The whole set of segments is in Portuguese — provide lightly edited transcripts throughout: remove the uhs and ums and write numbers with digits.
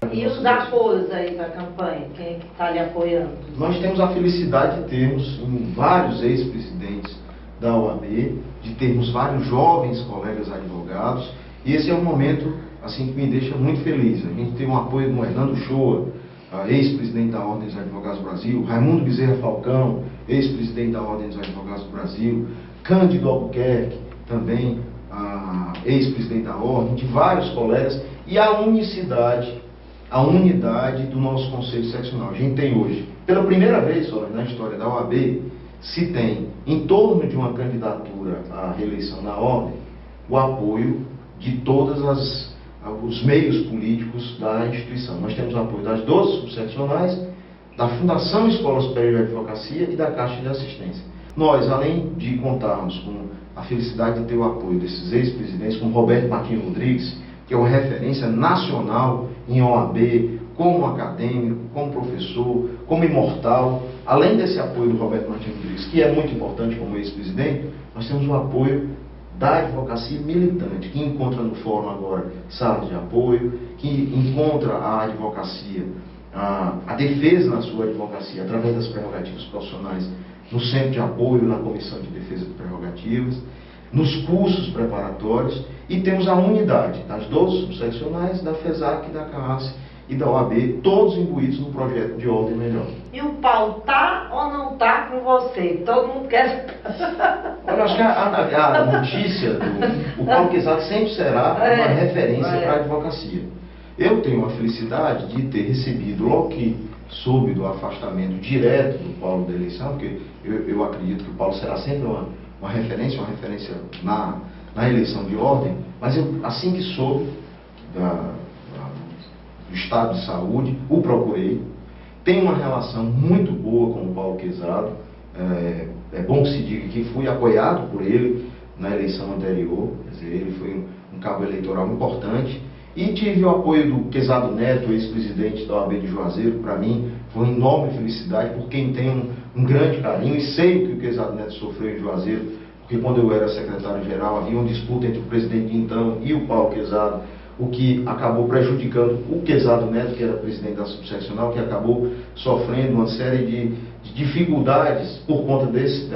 E os apoios aí da campanha? Quem está lhe apoiando? Nós temos a felicidade de termos vários ex-presidentes da OAB, de termos vários jovens colegas advogados, e esse é um momento assim, que me deixa muito feliz. A gente tem um apoio do Hernando Shoa, ex-presidente da Ordem dos Advogados do Brasil, Raimundo Bezerra Falcão, ex-presidente da Ordem dos Advogados do Brasil, Cândido Albuquerque, também ex-presidente da Ordem, de vários colegas, e a unidade do nosso Conselho Seccional. A gente tem hoje, pela primeira vez na história da OAB, se tem, em torno de uma candidatura à reeleição na Ordem, o apoio de todos os meios políticos da instituição. Nós temos o apoio das 12 subseccionais, da Fundação Escola Superior de Advocacia e da Caixa de Assistência. Nós, além de contarmos com a felicidade de ter o apoio desses ex-presidentes, como Roberto Martins Rodrigues, que é uma referência nacional em OAB, como acadêmico, como professor, como imortal. Além desse apoio do Roberto Martins Rodrigues, que é muito importante como ex-presidente, nós temos o apoio da advocacia militante, que encontra no fórum agora salas de apoio, que encontra a advocacia, a defesa na sua advocacia, através das prerrogativas profissionais, no centro de apoio, na Comissão de Defesa de Prerrogativas, nos cursos preparatórios, e temos a unidade das 12 subseccionais, da FESAC, da CAAS e da OAB, todos imbuídos no projeto de ordem melhor. E o Paulo tá ou não tá com você? Todo mundo quer... Olha, acho que a notícia o Paulo Quezado sempre será uma referência para a advocacia. Eu tenho a felicidade de ter recebido, logo que soube do afastamento direto do Paulo da eleição, porque eu acredito que o Paulo será sempre uma referência na eleição de ordem, mas eu, assim que soube do estado de saúde, o procurei. Tenho uma relação muito boa com o Paulo Quezado. É bom que se diga que fui apoiado por ele na eleição anterior, quer dizer, ele foi um cabo eleitoral importante, e tive o apoio do Quezado Neto, ex-presidente da OAB de Juazeiro. Para mim foi uma enorme felicidade, por quem tem um grande carinho, e sei o que o Quezado Neto sofreu em Juazeiro, porque quando eu era secretário-geral havia uma disputa entre o presidente de então e o Paulo Quezado, o que acabou prejudicando o Quezado Neto, que era presidente da subseccional, que acabou sofrendo uma série de dificuldades por conta desse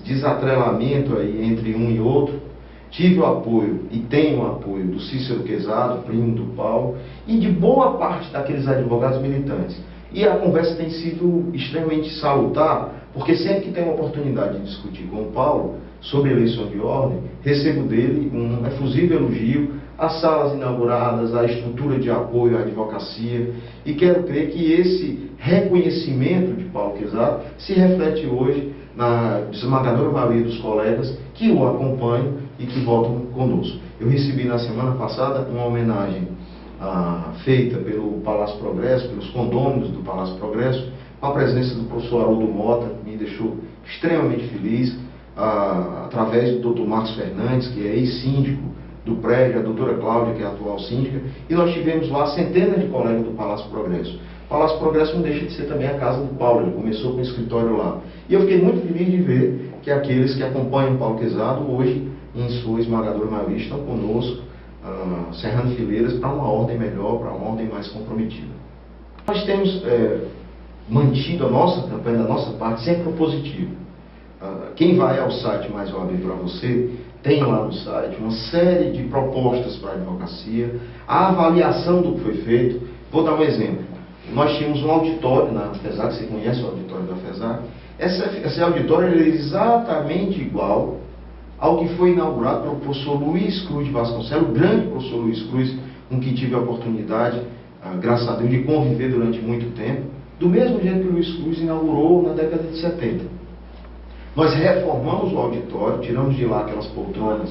desatrelamento aí entre um e outro. Tive o apoio e tenho o apoio do Cícero Quezado, primo do Paulo, e de boa parte daqueles advogados militantes. E a conversa tem sido extremamente salutar, porque sempre que tenho a oportunidade de discutir com o Paulo sobre eleição de ordem, recebo dele um efusivo elogio às salas inauguradas, à estrutura de apoio à advocacia, e quero crer que esse reconhecimento de Paulo Quezado se reflete hoje na esmagadora maioria dos colegas que o acompanham e que votam conosco. Eu recebi na semana passada uma homenagem feita pelo Palácio Progresso, pelos condôminos do Palácio Progresso, com a presença do professor Haroldo Mota, que me deixou extremamente feliz, através do Dr. Marcos Fernandes, que é ex-síndico do prédio, a doutora Cláudia, que é a atual síndica, e nós tivemos lá centenas de colegas do Palácio Progresso. O Palácio Progresso não deixa de ser também a casa do Paulo, ele começou com o escritório lá. E eu fiquei muito feliz de ver que aqueles que acompanham o Paulo Quezado, hoje, em sua esmagadora maioria, estão conosco, cerrando fileiras para uma ordem melhor, para uma ordem mais comprometida. Nós temos mantido a nossa campanha, da nossa parte, sempre propositiva. Quem vai ao site Mais OAB para você, tem lá no site uma série de propostas para a advocacia, a avaliação do que foi feito. Vou dar um exemplo. Nós tínhamos um auditório na FESAC, você conhece o auditório da FESAC? Esse auditório é exatamente igual ao que foi inaugurado pelo professor Luiz Cruz de Vasconcelos, o grande professor Luiz Cruz, com quem tive a oportunidade, graças a Deus, de conviver durante muito tempo, do mesmo jeito que o Luiz Cruz inaugurou na década de 70. Nós reformamos o auditório, tiramos de lá aquelas poltronas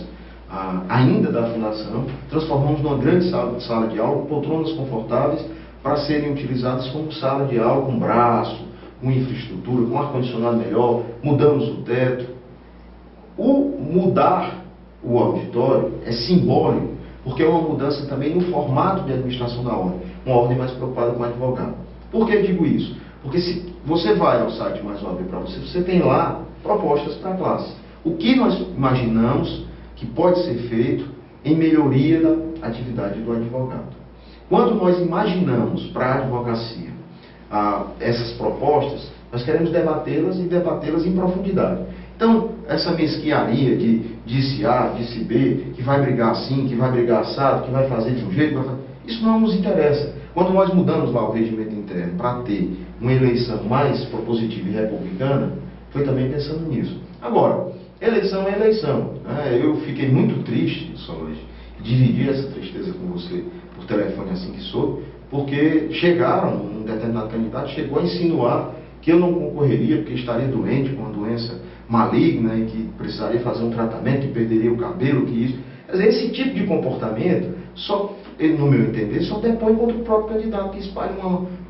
ainda da fundação, transformamos numa grande sala de aula, com poltronas confortáveis, para serem utilizadas como sala de aula, com braço, com infraestrutura, com ar-condicionado melhor, mudamos o teto. O mudar o auditório é simbólico, porque é uma mudança também no formato de administração da ordem, uma ordem mais preocupada com o advogado. Por que eu digo isso? Porque se você vai ao site Mais OAB para você, você tem lá propostas para a classe. O que nós imaginamos que pode ser feito em melhoria da atividade do advogado. Quando nós imaginamos para a advocacia essas propostas, nós queremos debatê-las e debatê-las em profundidade. Então, essa mesquinharia de disse A, disse B, que vai brigar assim, que vai brigar assado, que vai fazer de um jeito, isso não nos interessa. Quando nós mudamos lá o regimento interno para ter uma eleição mais propositiva e republicana, foi também pensando nisso. Agora, eleição é eleição. Eu fiquei muito triste, Solange, dividir essa tristeza com você por telefone assim que soube, porque um determinado candidato chegou a insinuar que eu não concorreria porque estaria doente com uma doença maligna e que precisaria fazer um tratamento e perderia o cabelo, que isso. Quer dizer, esse tipo de comportamento, no meu entender, só depõe contra o próprio candidato que espalha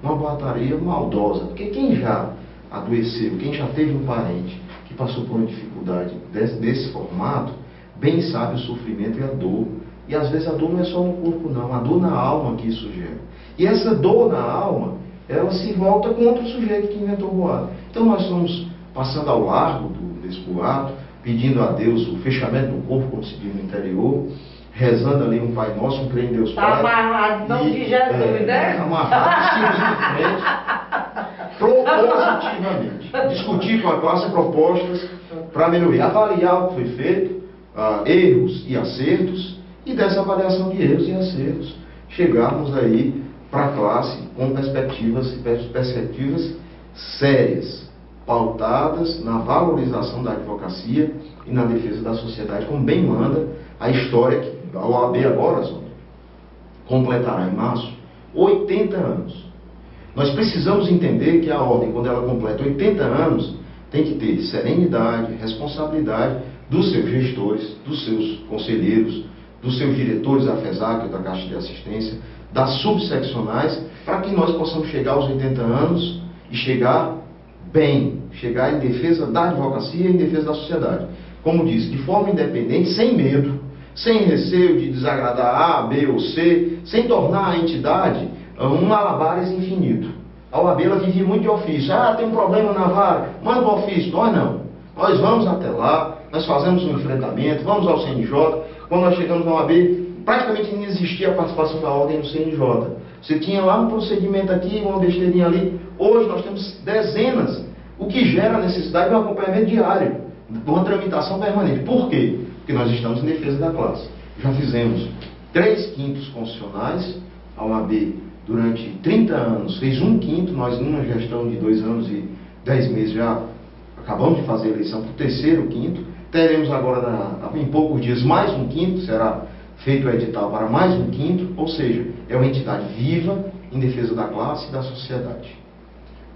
uma boataria maldosa. Porque quem já adoeceu, quem já teve um parente que passou por uma dificuldade desse formato, bem sabe o sofrimento e a dor. E às vezes a dor não é só no corpo não, a dor na alma que isso gera. E essa dor na alma, ela se volta contra o sujeito que inventou o boato. Então nós estamos passando ao largo desse boato, pedindo a Deus o fechamento do corpo, como se diz no interior, rezando ali um Pai Nosso, um crê em Deus Pai. Está amarrado em nome de Jesus, né? Amarrado, seguindo em frente, propositivamente. Discutir com a classe propostas para melhorar, avaliar o que foi feito, erros e acertos, e dessa avaliação de erros e acertos, chegarmos aí para a classe com perspectivas sérias, pautadas na valorização da advocacia e na defesa da sociedade, como bem manda a história que a OAB agora, completará em março 80 anos. Nós precisamos entender que a ordem, quando ela completa 80 anos, tem que ter serenidade, responsabilidade dos seus gestores, dos seus conselheiros, dos seus diretores da FESAC, da Caixa de Assistência, das subseccionais, para que nós possamos chegar aos 80 anos e chegar bem, chegar em defesa da advocacia e em defesa da sociedade. Como disse, de forma independente, sem medo, sem receio de desagradar A, B ou C, sem tornar a entidade um malabares infinito. A OAB ela vivia muito de ofício. Tem um problema na vara, manda um ofício. Nós não. Nós vamos até lá, nós fazemos um enfrentamento, vamos ao CNJ. Quando nós chegamos na OAB, praticamente não existia a participação da ordem no CNJ. Você tinha lá um procedimento aqui, uma besteirinha ali. Hoje nós temos dezenas, o que gera a necessidade de um acompanhamento diário, de uma tramitação permanente. Por quê? Porque nós estamos em defesa da classe. Já fizemos 3/5 constitucionais, a OAB durante 30 anos fez 1/5, nós numa gestão de 2 anos e 10 meses já acabamos de fazer a eleição para o 3º, 5º, teremos agora em poucos dias mais 1/5, será feito o edital para mais 1/5, ou seja, é uma entidade viva em defesa da classe e da sociedade.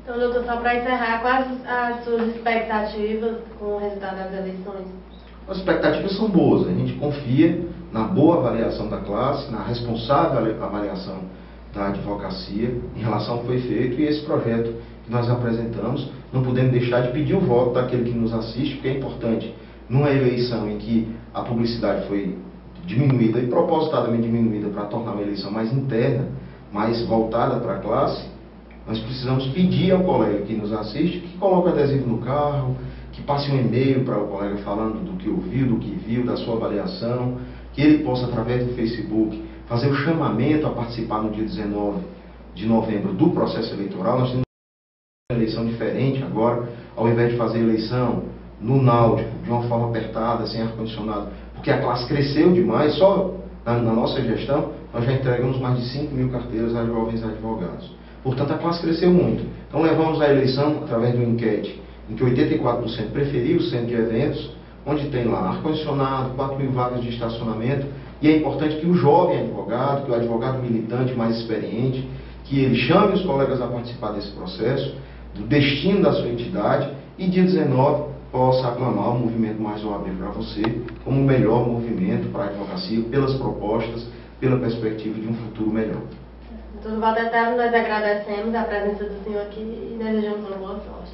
Então, doutor, só para encerrar, quais as suas expectativas com o resultado das eleições? As expectativas são boas, a gente confia na boa avaliação da classe, na responsável avaliação da advocacia em relação ao que foi feito, e esse projeto que nós apresentamos, não podemos deixar de pedir o voto daquele que nos assiste, porque é importante, numa eleição em que a publicidade foi diminuída e propositadamente diminuída para tornar uma eleição mais interna, mais voltada para a classe, nós precisamos pedir ao colega que nos assiste que coloque o adesivo no carro, que passe um e-mail para o colega falando do que ouviu, do que viu, da sua avaliação, que ele possa, através do Facebook, fazer o chamamento a participar no dia 19 de novembro do processo eleitoral. Nós temos uma eleição diferente agora, ao invés de fazer eleição no náutico, de uma forma apertada, sem ar-condicionado, porque a classe cresceu demais. Só na nossa gestão, nós já entregamos mais de 5.000 carteiras a jovens advogados. Portanto, a classe cresceu muito. Então, levamos a eleição através de uma enquete em que 84% preferiu o centro de eventos, onde tem lá ar-condicionado, 4.000 vagas de estacionamento, e é importante que o jovem advogado, que o advogado militante mais experiente, que ele chame os colegas a participar desse processo, do destino da sua entidade, e dia 19 possa aclamar o movimento Mais OAB para você como o melhor movimento para a advocacia, pelas propostas, pela perspectiva de um futuro melhor. Doutor Valdetano, nós agradecemos a presença do senhor aqui e desejamos uma boa sorte.